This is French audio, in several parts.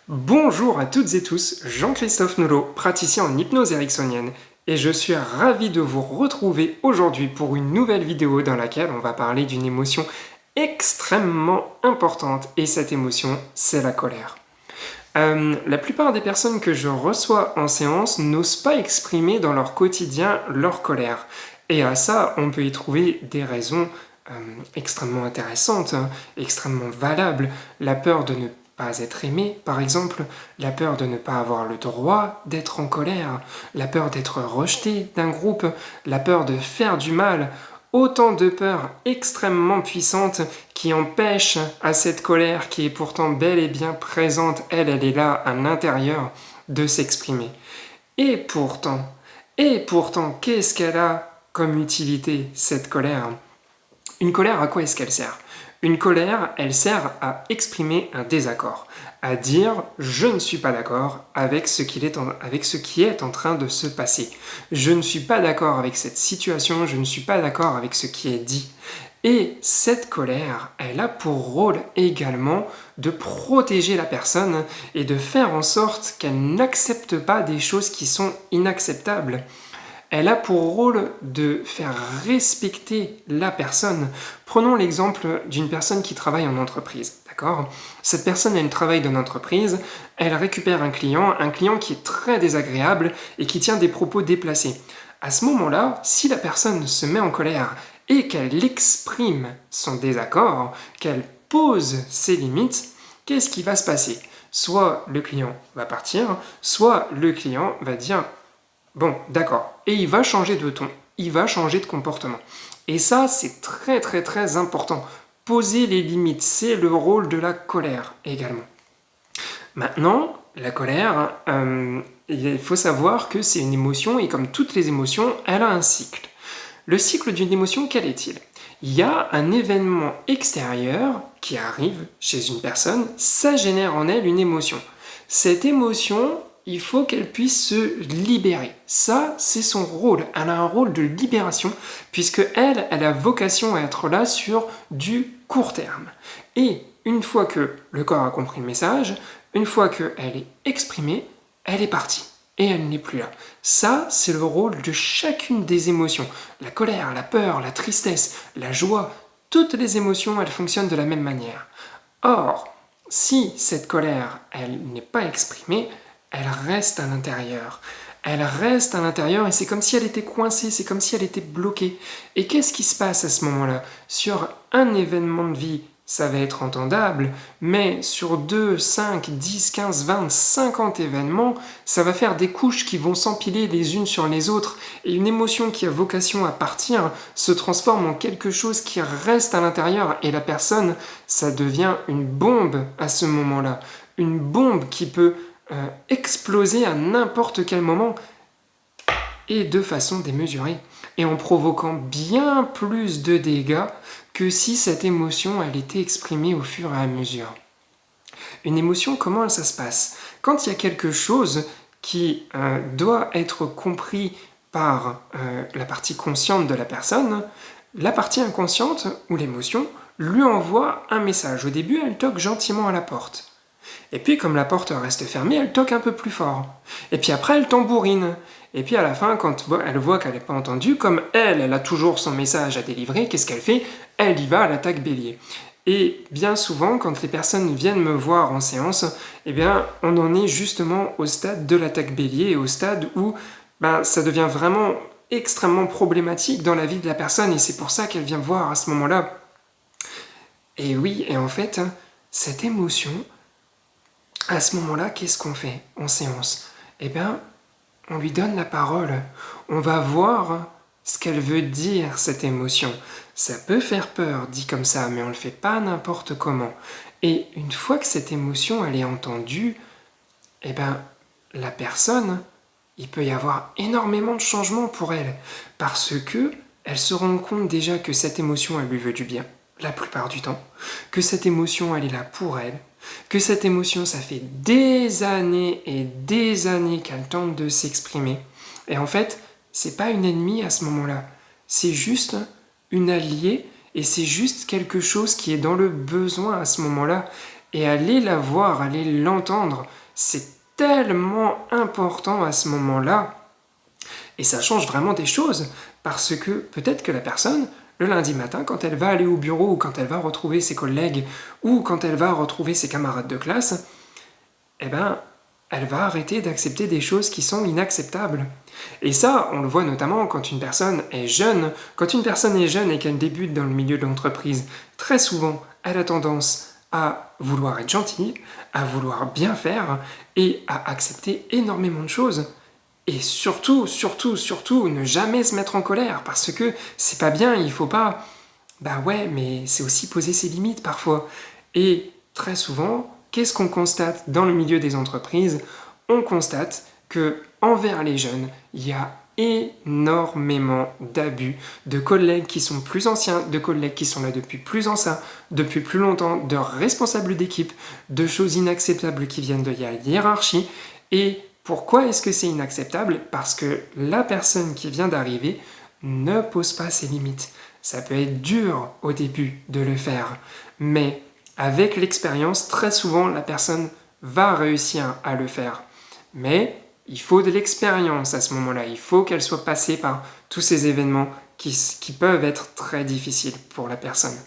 Bonjour à toutes et tous, Jean-Christophe Nolot, praticien en hypnose ericksonienne, et je suis ravi de vous retrouver aujourd'hui pour une nouvelle vidéo dans laquelle on va parler d'une émotion extrêmement importante, et cette émotion, c'est la colère. La plupart des personnes que je reçois en séance n'osent pas exprimer dans leur quotidien leur colère. Et à ça, on peut y trouver des raisons extrêmement intéressantes, extrêmement valables. La peur de ne pas être aimé, par exemple, la peur de ne pas avoir le droit d'être en colère, la peur d'être rejeté d'un groupe, la peur de faire du mal. Autant de peurs extrêmement puissantes qui empêchent à cette colère qui est pourtant bel et bien présente, elle est là à l'intérieur, de s'exprimer. Et pourtant, qu'est-ce qu'elle a comme utilité, cette colère ? Une colère, à quoi est-ce qu'elle sert ? Une colère, elle sert à exprimer un désaccord, à dire « je ne suis pas d'accord avec ce qui est en train de se passer. Je ne suis pas d'accord avec cette situation, je ne suis pas d'accord avec ce qui est dit. » Et cette colère, elle a pour rôle également de protéger la personne et de faire en sorte qu'elle n'accepte pas des choses qui sont inacceptables. Elle a pour rôle de faire respecter la personne. Prenons l'exemple d'une personne qui travaille en entreprise, d'accord ? Cette personne, elle travaille dans l'entreprise, elle récupère un client qui est très désagréable et qui tient des propos déplacés. À ce moment-là, si la personne se met en colère et qu'elle exprime son désaccord, qu'elle pose ses limites, qu'est-ce qui va se passer ? Soit le client va partir, soit le client va dire « Bon, d'accord », et il va changer de ton, il va changer de comportement. Et ça, c'est très très très important. Poser les limites, c'est le rôle de la colère également. Maintenant, la colère, il faut savoir que c'est une émotion, et comme toutes les émotions, elle a un cycle. Le cycle d'une émotion, quel est-il ? Il y a un événement extérieur qui arrive chez une personne, ça génère en elle une émotion. Cette émotion, il faut qu'elle puisse se libérer. Ça, c'est son rôle. Elle a un rôle de libération, puisque elle a vocation à être là sur du court terme. Et une fois que le corps a compris le message, une fois qu'elle est exprimée, elle est partie. Et elle n'est plus là. Ça, c'est le rôle de chacune des émotions. La colère, la peur, la tristesse, la joie, toutes les émotions, elles fonctionnent de la même manière. Or, si cette colère, elle n'est pas exprimée, elle reste à l'intérieur. Elle reste à l'intérieur et c'est comme si elle était coincée, c'est comme si elle était bloquée. Et qu'est-ce qui se passe à ce moment-là ? Sur un événement de vie, ça va être entendable, mais sur 2, 5, 10, 15, 20, 50 événements, ça va faire des couches qui vont s'empiler les unes sur les autres, et une émotion qui a vocation à partir se transforme en quelque chose qui reste à l'intérieur, et la personne, ça devient une bombe à ce moment-là. Une bombe qui peut exploser à n'importe quel moment, et de façon démesurée, et en provoquant bien plus de dégâts que si cette émotion elle était exprimée au fur et à mesure. Une émotion, comment ça se passe ? Quand il y a quelque chose qui doit être compris par la partie consciente de la personne, la partie inconsciente, ou l'émotion, lui envoie un message. Au début, elle toque gentiment à la porte. Et puis, comme la porte reste fermée, elle toque un peu plus fort. Et puis après, elle tambourine. Et puis à la fin, quand elle voit qu'elle n'est pas entendue, comme elle a toujours son message à délivrer, qu'est-ce qu'elle fait ? Elle y va à l'attaque bélier. Et bien souvent, quand les personnes viennent me voir en séance, eh bien, on en est justement au stade de l'attaque bélier, au stade où ça devient vraiment extrêmement problématique dans la vie de la personne, et c'est pour ça qu'elle vient voir à ce moment-là. Et oui, et en fait, cette émotion, à ce moment-là, qu'est-ce qu'on fait en séance ? Eh bien, on lui donne la parole. On va voir ce qu'elle veut dire, cette émotion. Ça peut faire peur, dit comme ça, mais on ne le fait pas n'importe comment. Et une fois que cette émotion, elle est entendue, eh bien, la personne, il peut y avoir énormément de changements pour elle. Parce que elle se rend compte déjà que cette émotion, elle lui veut du bien, la plupart du temps. Que cette émotion, elle est là pour elle. Que cette émotion, ça fait des années et des années qu'elle tente de s'exprimer. Et en fait, c'est pas une ennemie à ce moment-là. C'est juste une alliée et c'est juste quelque chose qui est dans le besoin à ce moment-là. et aller la voir, aller l'entendre. C'est tellement important à ce moment-là. Et ça change vraiment des choses, parce que peut-être que la personne, le lundi matin, quand elle va aller au bureau, ou quand elle va retrouver ses collègues, ou quand elle va retrouver ses camarades de classe, eh ben, elle va arrêter d'accepter des choses qui sont inacceptables. Et ça, on le voit notamment quand une personne est jeune. Quand une personne est jeune et qu'elle débute dans le milieu de l'entreprise, très souvent, elle a tendance à vouloir être gentille, à vouloir bien faire et à accepter énormément de choses. Et surtout, ne jamais se mettre en colère, parce que c'est pas bien, il faut pas... Bah ouais, mais c'est aussi poser ses limites parfois. Et très souvent, qu'est-ce qu'on constate dans le milieu des entreprises? On constate que envers les jeunes, il y a énormément d'abus, de collègues qui sont plus anciens, de collègues qui sont là depuis depuis plus longtemps, de responsables d'équipe, de choses inacceptables qui viennent de la hiérarchie. Et pourquoi est-ce que c'est inacceptable? Parce que la personne qui vient d'arriver ne pose pas ses limites. Ça peut être dur au début de le faire, mais avec l'expérience, très souvent, la personne va réussir à le faire. Mais il faut de l'expérience à ce moment-là. Il faut qu'elle soit passée par tous ces événements qui peuvent être très difficiles pour la personne.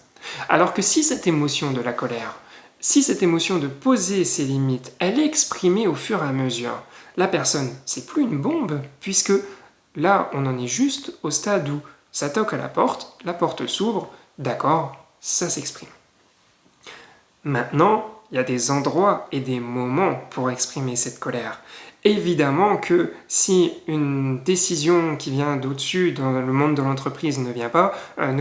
Alors que si cette émotion de la colère, si cette émotion de poser ses limites, elle est exprimée au fur et à mesure, la personne, c'est plus une bombe, puisque là, on en est juste au stade où ça toque à la porte s'ouvre, d'accord, ça s'exprime. Maintenant, il y a des endroits et des moments pour exprimer cette colère. Évidemment que si une décision qui vient d'au-dessus dans le monde de l'entreprise ne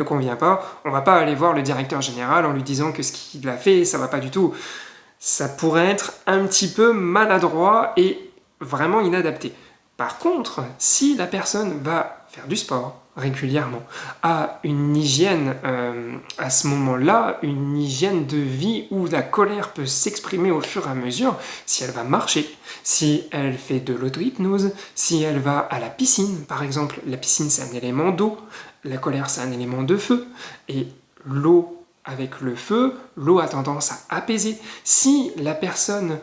convient pas, on ne va pas aller voir le directeur général en lui disant que ce qu'il a fait, ça ne va pas du tout. Ça pourrait être un petit peu maladroit et vraiment inadapté. Par contre, si la personne va faire du sport régulièrement, a une hygiène à ce moment-là, une hygiène de vie où la colère peut s'exprimer au fur et à mesure, si elle va marcher, si elle fait de l'auto-hypnose, si elle va à la piscine, par exemple, la piscine c'est un élément d'eau, la colère c'est un élément de feu, et l'eau avec le feu, l'eau a tendance à apaiser. Si la personne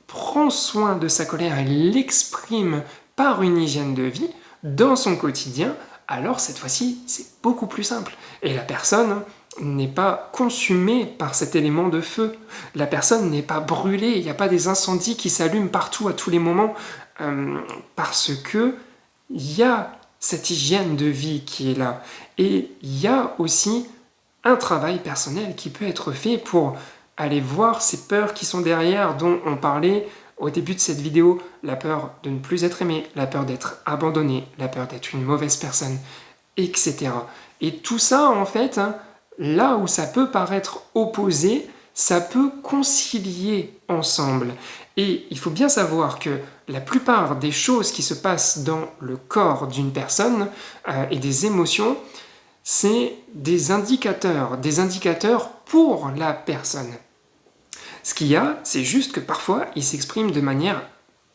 prend soin de sa colère et l'exprime par une hygiène de vie dans son quotidien, alors cette fois-ci, c'est beaucoup plus simple. Et la personne n'est pas consumée par cet élément de feu. La personne n'est pas brûlée, il n'y a pas des incendies qui s'allument partout à tous les moments, parce que il y a cette hygiène de vie qui est là. Et il y a aussi un travail personnel qui peut être fait pour aller voir ces peurs qui sont derrière, dont on parlait au début de cette vidéo, la peur de ne plus être aimé, la peur d'être abandonné, la peur d'être une mauvaise personne, etc. Et tout ça, en fait, là où ça peut paraître opposé, ça peut concilier ensemble. Et il faut bien savoir que la plupart des choses qui se passent dans le corps d'une personne et des émotions, c'est des indicateurs pour la personne. Ce qu'il y a, c'est juste que parfois, ils s'expriment de manière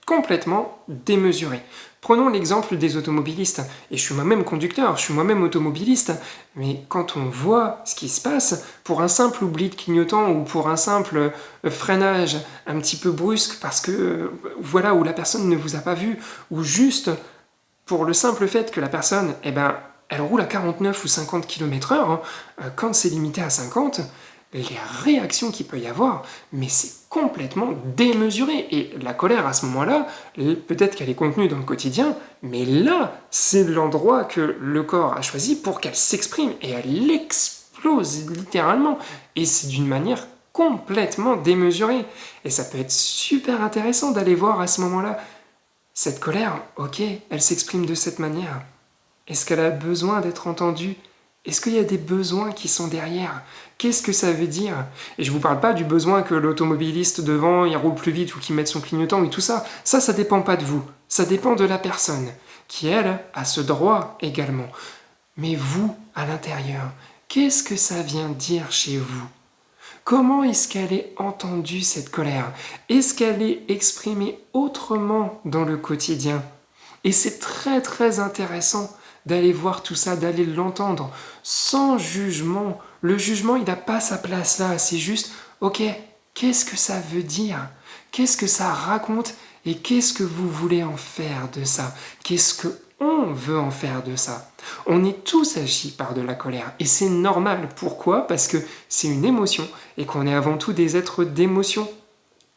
complètement démesurée. Prenons l'exemple des automobilistes. Et je suis moi-même conducteur, je suis moi-même automobiliste. Mais quand on voit ce qui se passe, pour un simple oubli de clignotant ou pour un simple freinage un petit peu brusque parce que, voilà, où la personne ne vous a pas vu, ou juste pour le simple fait que la personne, elle roule à 49 ou 50 km/h, quand c'est limité à 50, les réactions qu'il peut y avoir, mais c'est complètement démesuré. Et la colère, à ce moment-là, peut-être qu'elle est contenue dans le quotidien, mais là, c'est l'endroit que le corps a choisi pour qu'elle s'exprime, et elle explose littéralement. Et c'est d'une manière complètement démesurée. Et ça peut être super intéressant d'aller voir à ce moment-là. Cette colère, ok, elle s'exprime de cette manière. Est-ce qu'elle a besoin d'être entendue? Est-ce qu'il y a des besoins qui sont derrière? Qu'est-ce que ça veut dire? Et je vous parle pas du besoin que l'automobiliste devant, il roule plus vite ou qu'il mette son clignotant et tout ça. Ça dépend pas de vous. Ça dépend de la personne, qui elle, a ce droit également. Mais vous, à l'intérieur, qu'est-ce que ça vient dire chez vous? Comment est-ce qu'elle est entendue, cette colère? Est-ce qu'elle est exprimée autrement dans le quotidien? Et c'est très très intéressant d'aller voir tout ça, d'aller l'entendre, sans jugement. Le jugement, il n'a pas sa place là, c'est juste, ok, Qu'est-ce que ça veut dire? Qu'est-ce que ça raconte? Et qu'est-ce que vous voulez en faire de ça? Qu'est-ce que on veut en faire de ça? On est tous agis par de la colère et c'est normal. Pourquoi? Parce que c'est une émotion et qu'on est avant tout des êtres d'émotion.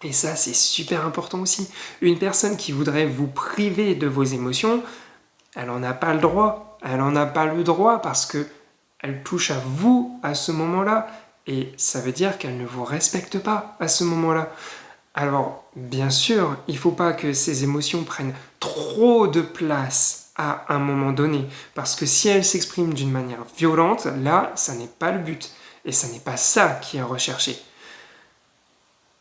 Et ça, c'est super important aussi. Une personne qui voudrait vous priver de vos émotions, elle n'en a pas le droit. Elle n'en a pas le droit parce que elle touche à vous à ce moment-là. Et ça veut dire qu'elle ne vous respecte pas à ce moment-là. Alors, bien sûr, il ne faut pas que ces émotions prennent trop de place à un moment donné. Parce que si elles s'expriment d'une manière violente, là, ça n'est pas le but. Et ça n'est pas ça qui est recherché.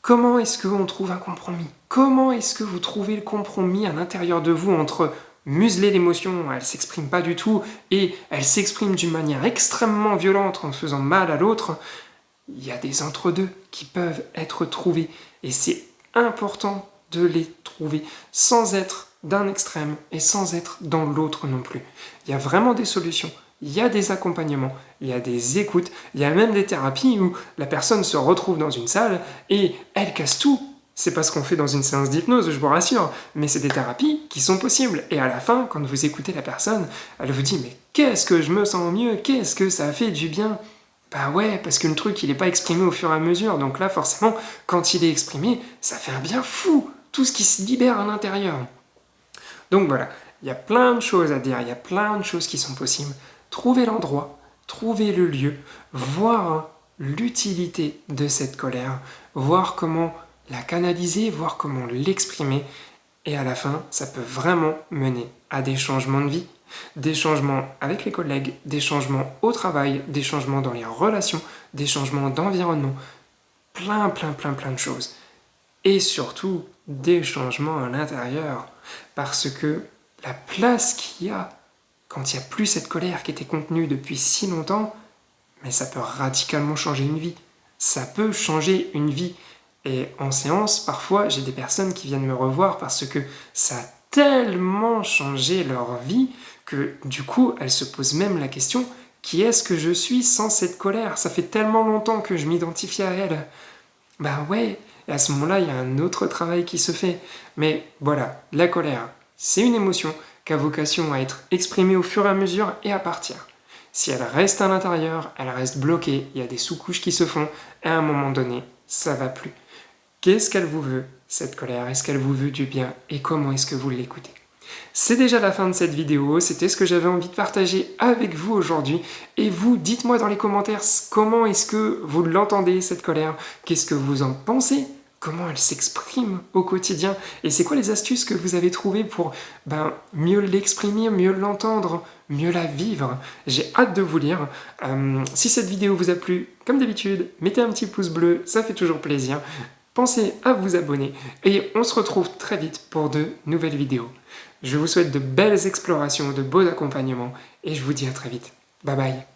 Comment est-ce qu'on trouve un compromis? Comment est-ce que vous trouvez le compromis à l'intérieur de vous entre museler l'émotion, elle s'exprime pas du tout, et elle s'exprime d'une manière extrêmement violente en faisant mal à l'autre? Il y a des entre-deux qui peuvent être trouvés, et c'est important de les trouver sans être d'un extrême et sans être dans l'autre non plus. Il y a vraiment des solutions. Il y a des accompagnements, il y a des écoutes, il y a même des thérapies où la personne se retrouve dans une salle et elle casse tout. C'est pas ce qu'on fait dans une séance d'hypnose, je vous rassure, mais c'est des thérapies qui sont possibles. Et à la fin, quand vous écoutez la personne, elle vous dit « Mais qu'est-ce que je me sens mieux? Qu'est-ce que ça fait du bien ?» Bah ouais, parce que le truc, il n'est pas exprimé au fur et à mesure. Donc là, forcément, quand il est exprimé, ça fait un bien fou. Tout ce qui se libère à l'intérieur. Donc voilà, il y a plein de choses à dire, il y a plein de choses qui sont possibles. Trouvez l'endroit, trouvez le lieu, voir l'utilité de cette colère, voir comment la canaliser, voir comment l'exprimer. Et à la fin, ça peut vraiment mener à des changements de vie. Des changements avec les collègues, des changements au travail, des changements dans les relations, des changements d'environnement, plein de choses. Et surtout, des changements à l'intérieur. Parce que la place qu'il y a, quand il n'y a plus cette colère qui était contenue depuis si longtemps, mais ça peut radicalement changer une vie. Ça peut changer une vie. Et en séance, parfois, j'ai des personnes qui viennent me revoir parce que ça a tellement changé leur vie que du coup, elles se posent même la question, qui est-ce que je suis sans cette colère? Ça fait tellement longtemps que je m'identifie à elle. Bah ouais, et à ce moment-là, il y a un autre travail qui se fait. Mais voilà, la colère, c'est une émotion qui a vocation à être exprimée au fur et à mesure et à partir. Si elle reste à l'intérieur, elle reste bloquée, il y a des sous-couches qui se font, et à un moment donné, ça va plus. Qu'est-ce qu'elle vous veut, cette colère? Est-ce qu'elle vous veut du bien? Et comment est-ce que vous l'écoutez? C'est déjà la fin de cette vidéo, c'était ce que j'avais envie de partager avec vous aujourd'hui. Et vous, dites-moi dans les commentaires comment est-ce que vous l'entendez, cette colère? Qu'est-ce que vous en pensez? Comment elle s'exprime au quotidien? Et c'est quoi les astuces que vous avez trouvées pour mieux l'exprimer, mieux l'entendre, mieux la vivre? J'ai hâte de vous lire. Si cette vidéo vous a plu, comme d'habitude, mettez un petit pouce bleu, ça fait toujours plaisir. Pensez à vous abonner et on se retrouve très vite pour de nouvelles vidéos. Je vous souhaite de belles explorations, de beaux accompagnements et je vous dis à très vite. Bye bye.